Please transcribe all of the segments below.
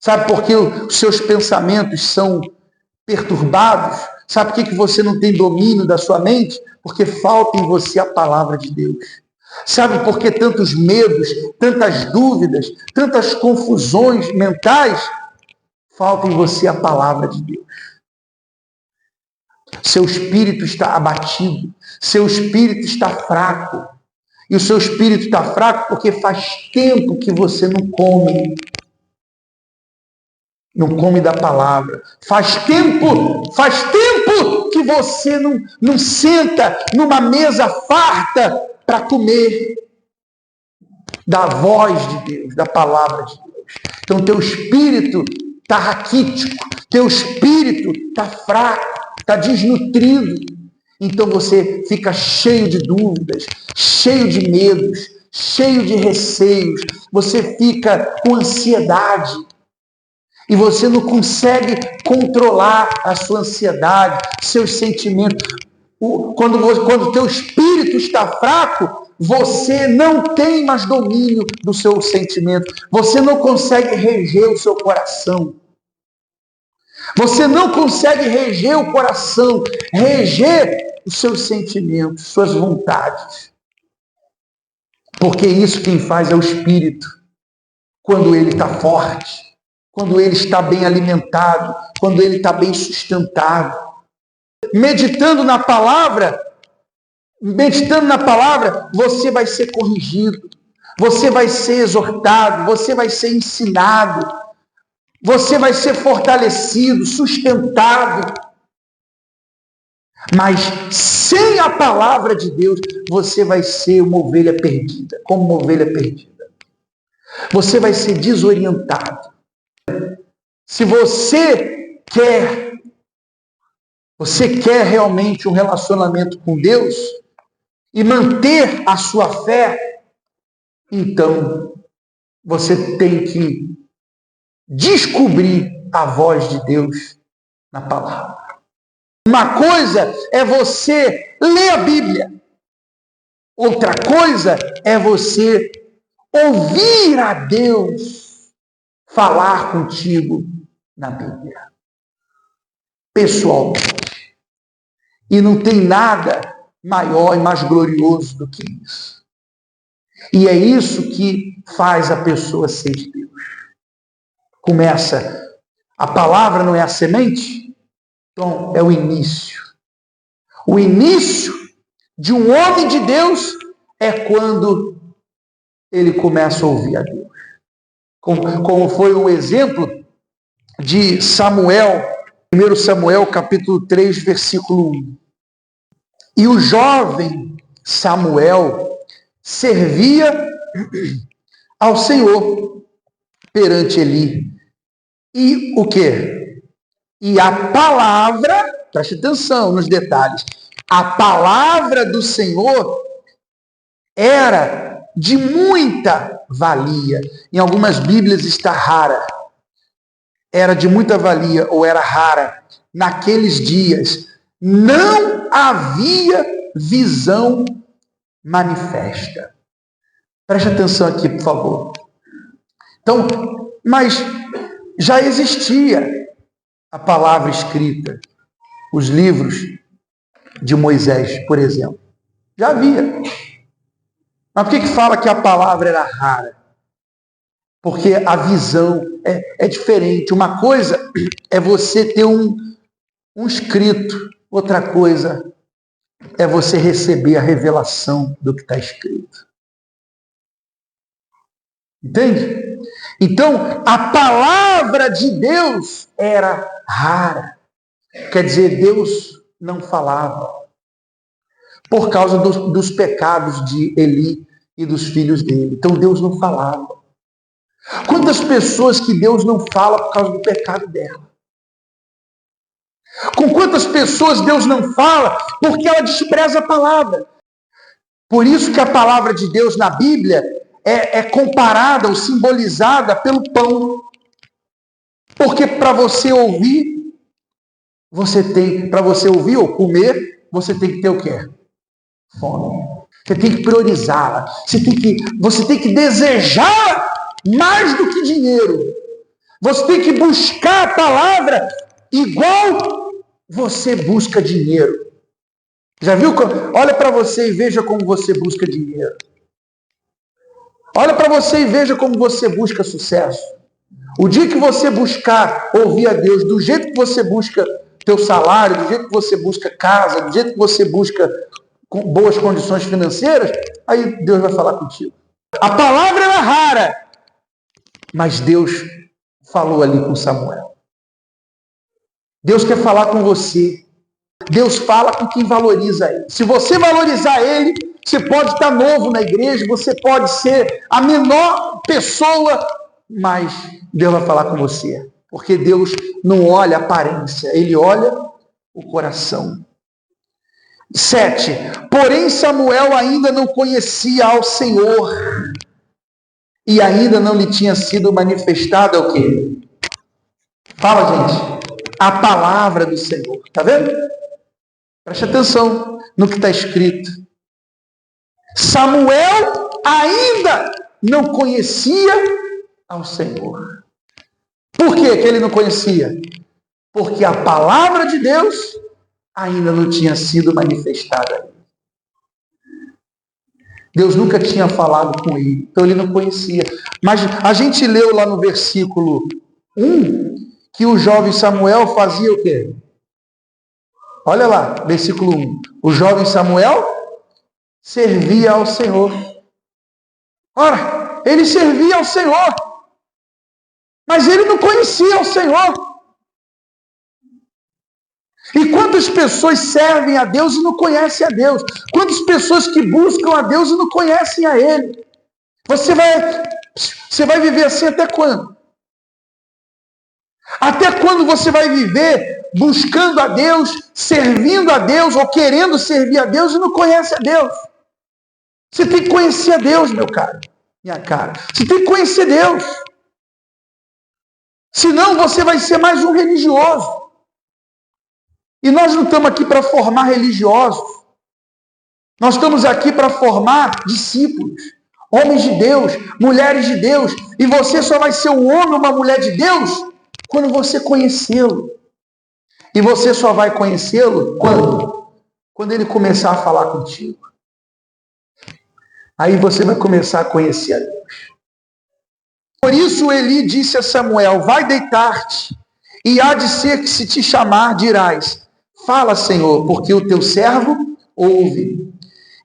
Sabe por que os seus pensamentos são perturbados? Sabe por que você não tem domínio da sua mente? Porque falta em você a palavra de Deus. Sabe por que tantos medos, tantas dúvidas, tantas confusões mentais? Falta em você a palavra de Deus. Seu espírito está abatido, seu espírito está fraco. E o seu espírito está fraco porque faz tempo que você não come da palavra. Faz tempo que você não senta numa mesa farta para comer da voz de Deus, da palavra de Deus. Então teu espírito está raquítico, teu espírito está fraco, está desnutrido. Então você fica cheio de dúvidas, cheio de medos, cheio de receios, você fica com ansiedade. E você não consegue controlar a sua ansiedade, seus sentimentos. Quando o teu espírito está fraco, você não tem mais domínio do seu sentimento. Você não consegue reger o seu coração. Você não consegue reger o coração, reger os seus sentimentos, suas vontades. Porque isso quem faz é o espírito. Quando ele está forte, quando ele está bem alimentado, quando ele está bem sustentado. Meditando na palavra, você vai ser corrigido, você vai ser exortado, você vai ser ensinado, você vai ser fortalecido, sustentado. Mas sem a palavra de Deus, você vai ser uma ovelha perdida, como uma ovelha perdida. Você vai ser desorientado. Se você quer realmente um relacionamento com Deus e manter a sua fé, então você tem que descobrir a voz de Deus na palavra. Uma coisa é você ler a Bíblia. Outra coisa é você ouvir a Deus falar contigo na Bíblia, pessoalmente. E não tem nada maior e mais glorioso do que isso. E é isso que faz a pessoa ser de Deus. Começa, a palavra não é a semente? Então, é o início. O início de um homem de Deus é quando ele começa a ouvir a Deus. Como foi um exemplo de Samuel, 1 Samuel capítulo 3, versículo 1. E o jovem Samuel servia ao Senhor perante Eli. E o quê? E a palavra, preste atenção nos detalhes, a palavra do Senhor era de muita valia. Em algumas Bíblias está rara. Era de muita valia ou era rara. Naqueles dias não havia visão manifesta. Preste atenção aqui, por favor. Então, mas já existia a palavra escrita, os livros de Moisés, por exemplo. Já havia. Mas por que fala que a palavra era rara? Porque a visão é diferente. Uma coisa é você ter um escrito, outra coisa é você receber a revelação do que está escrito. Entende? Então, a palavra de Deus era rara. Quer dizer, Deus não falava. Por causa dos pecados de Eli e dos filhos dele. Então, Deus não falava. Quantas pessoas que Deus não fala por causa do pecado dela? Com quantas pessoas Deus não fala porque ela despreza a palavra? Por isso que a palavra de Deus na Bíblia é comparada ou simbolizada pelo pão. Porque para você ouvir, para você ouvir ou comer, você tem que ter o quê? Fome. Você tem que priorizá-la. Você tem que desejar mais do que dinheiro. Você tem que buscar a palavra igual você busca dinheiro. Já viu? Olha para você e veja como você busca dinheiro. Olha para você e veja como você busca sucesso. O dia que você buscar ouvir a Deus, do jeito que você busca teu salário, do jeito que você busca casa, do jeito que você busca boas condições financeiras, aí Deus vai falar contigo. A palavra era rara, mas Deus falou ali com Samuel. Deus quer falar com você. Deus fala com quem valoriza ele. Se você valorizar ele, você pode estar novo na igreja, você pode ser a menor pessoa, mas Deus vai falar com você. Porque Deus não olha a aparência, ele olha o coração. 7. Porém Samuel ainda não conhecia ao Senhor e ainda não lhe tinha sido manifestada o quê? Fala, gente. A palavra do Senhor. Está vendo? Preste atenção no que está escrito. Samuel ainda não conhecia ao Senhor. Por que ele não conhecia? Porque a palavra de Deus ainda não tinha sido manifestada. Deus nunca tinha falado com ele, então ele não conhecia. Mas a gente leu lá no versículo 1 que o jovem Samuel fazia o quê? Olha lá, versículo 1. O jovem Samuel servia ao Senhor. Ora, ele servia ao Senhor, mas ele não conhecia o Senhor. E quantas pessoas servem a Deus e não conhecem a Deus? Quantas pessoas que buscam a Deus e não conhecem a Ele? Você vai viver assim até quando? Até quando você vai viver buscando a Deus, servindo a Deus ou querendo servir a Deus e não conhece a Deus? Você tem que conhecer a Deus, meu caro, minha cara. Você tem que conhecer Deus. Senão você vai ser mais um religioso. E nós não estamos aqui para formar religiosos. Nós estamos aqui para formar discípulos, homens de Deus, mulheres de Deus. E você só vai ser um homem ou uma mulher de Deus quando você conhecê-lo. E você só vai conhecê-lo quando? Quando ele começar a falar contigo. Aí você vai começar a conhecer a Deus. Por isso Eli disse a Samuel: vai deitar-te, e há de ser que se te chamar, dirás: fala, Senhor, porque o teu servo ouve.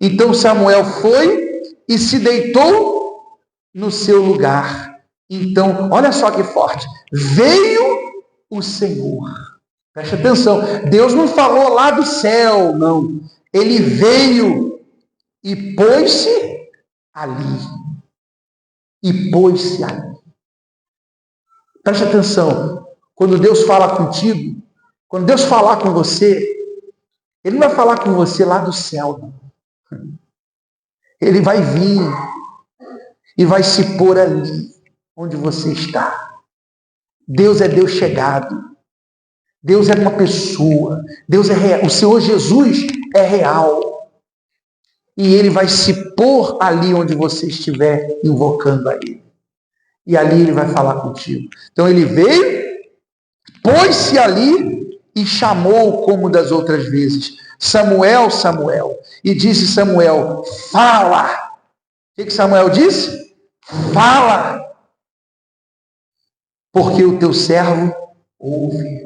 Então Samuel foi e se deitou no seu lugar. Então, olha só que forte. Veio o Senhor. Preste atenção. Deus não falou lá do céu, não. Ele veio e pôs-se ali. E pôs-se ali. Preste atenção. Quando Deus fala contigo, quando Deus falar com você, Ele não vai falar com você lá do céu. Não. Ele vai vir e vai se pôr ali onde você está. Deus é Deus chegado. Deus é uma pessoa. Deus é real. O Senhor Jesus é real. E Ele vai se pôr ali onde você estiver invocando a Ele. E ali Ele vai falar contigo. Então Ele veio, pôs-se ali e chamou como das outras vezes: Samuel, Samuel. E disse Samuel: fala. O que Samuel disse? Fala. Porque o teu servo ouve.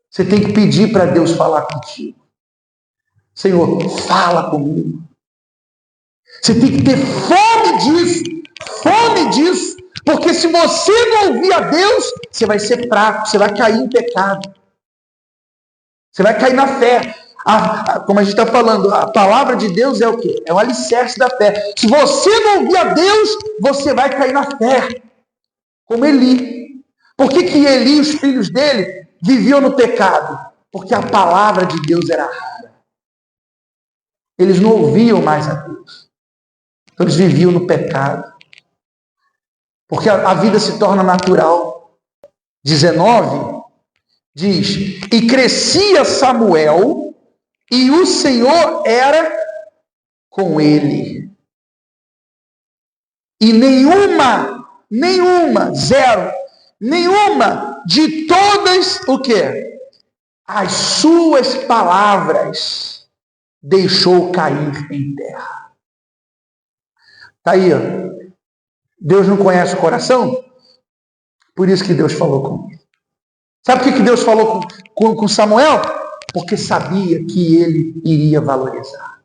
Você tem que pedir para Deus falar contigo. Senhor, fala comigo. Você tem que ter fome disso. Fome disso. Porque se você não ouvir a Deus, você vai ser fraco, você vai cair em pecado. Você vai cair na fé. Como a gente está falando, a palavra de Deus é o quê? É o alicerce da fé. Se você não ouvir a Deus, você vai cair na fé. Como Eli. Por que Eli e os filhos dele viviam no pecado? Porque a palavra de Deus era rara. Eles não ouviam mais a Deus. Então eles viviam no pecado. Porque a vida se torna natural. 19 diz: e crescia Samuel, e o Senhor era com ele. E nenhuma, zero, nenhuma de todas o quê? As suas palavras deixou cair em terra. Está aí, ó. Deus não conhece o coração? Por isso que Deus falou com ele. Sabe por que Deus falou com Samuel? Porque sabia que ele iria valorizar.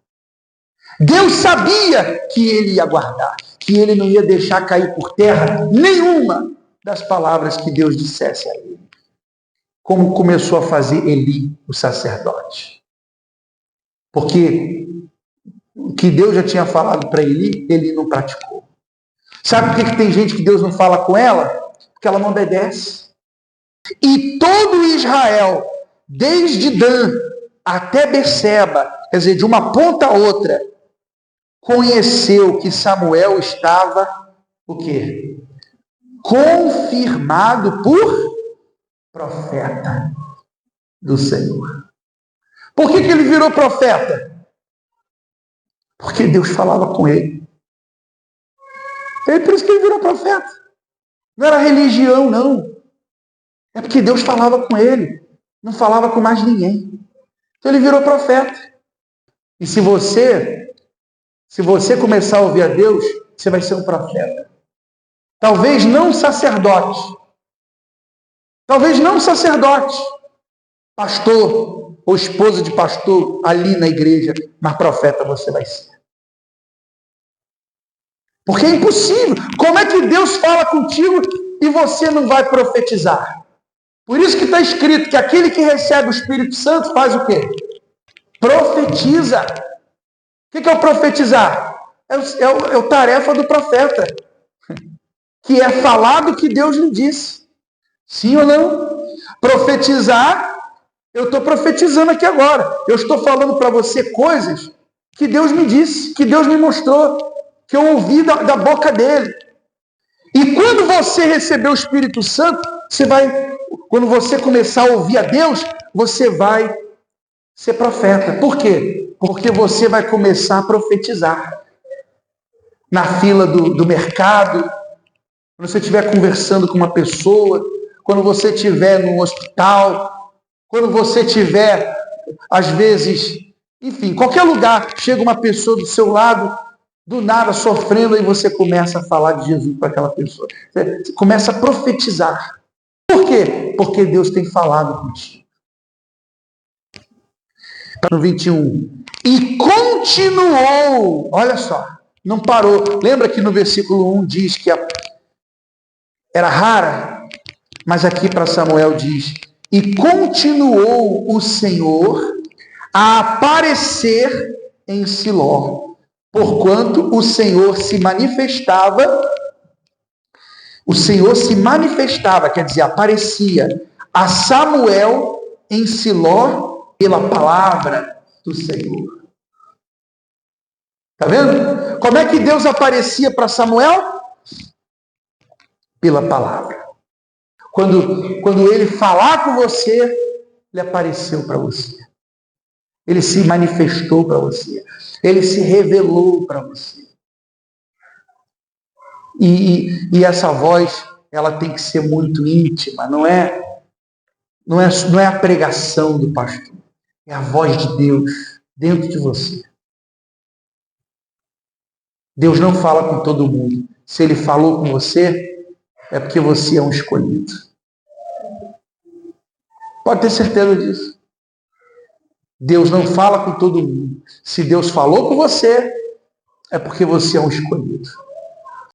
Deus sabia que ele ia guardar, que ele não ia deixar cair por terra nenhuma das palavras que Deus dissesse a ele. Como começou a fazer Eli, o sacerdote. Porque o que Deus já tinha falado para Eli, ele não praticou. Sabe por que tem gente que Deus não fala com ela? Porque ela não obedece. E todo Israel, desde Dan até Berseba, quer dizer, de uma ponta a outra, conheceu que Samuel estava, o quê? Confirmado por profeta do Senhor. Por que ele virou profeta? Porque Deus falava com ele. É por isso que ele virou profeta. Não era religião, não. É porque Deus falava com ele. Não falava com mais ninguém. Então ele virou profeta. E se você começar a ouvir a Deus, você vai ser um profeta. Talvez não sacerdote. Talvez não sacerdote. Pastor ou esposa de pastor ali na igreja, mas profeta você vai ser. Porque é impossível. Como é que Deus fala contigo e você não vai profetizar? Por isso que está escrito que aquele que recebe o Espírito Santo faz o quê? Profetiza. O que é o profetizar? É a tarefa do profeta. Que é falar do que Deus lhe disse. Sim ou não? Profetizar, eu estou profetizando aqui agora. Eu estou falando para você coisas que Deus me disse, que Deus me mostrou, que eu ouvi da boca dele. E quando você receber o Espírito Santo, quando você começar a ouvir a Deus, você vai ser profeta. Por quê? Porque você vai começar a profetizar. Na fila do mercado, quando você estiver conversando com uma pessoa, quando você estiver no hospital, quando você estiver, às vezes, enfim, qualquer lugar, chega uma pessoa do seu lado, do nada sofrendo, e você começa a falar de Jesus para aquela pessoa. Você começa a profetizar. Por quê? Porque Deus tem falado contigo. No 21. E continuou, olha só, não parou. Lembra que no versículo 1 diz que era rara, mas aqui para Samuel diz: e continuou o Senhor a aparecer em Siló, porquanto o Senhor se manifestava, quer dizer, aparecia a Samuel em Siló pela palavra do Senhor. Está vendo? Como é que Deus aparecia para Samuel? Pela palavra. Quando ele falar com você, ele apareceu para você. Ele se manifestou para você. Ele se revelou para você. E essa voz, ela tem que ser muito íntima. Não é a pregação do pastor. É a voz de Deus dentro de você. Deus não fala com todo mundo. Se ele falou com você, é porque você é um escolhido. Pode ter certeza disso. Deus não fala com todo mundo. Se Deus falou com você, é porque você é um escolhido.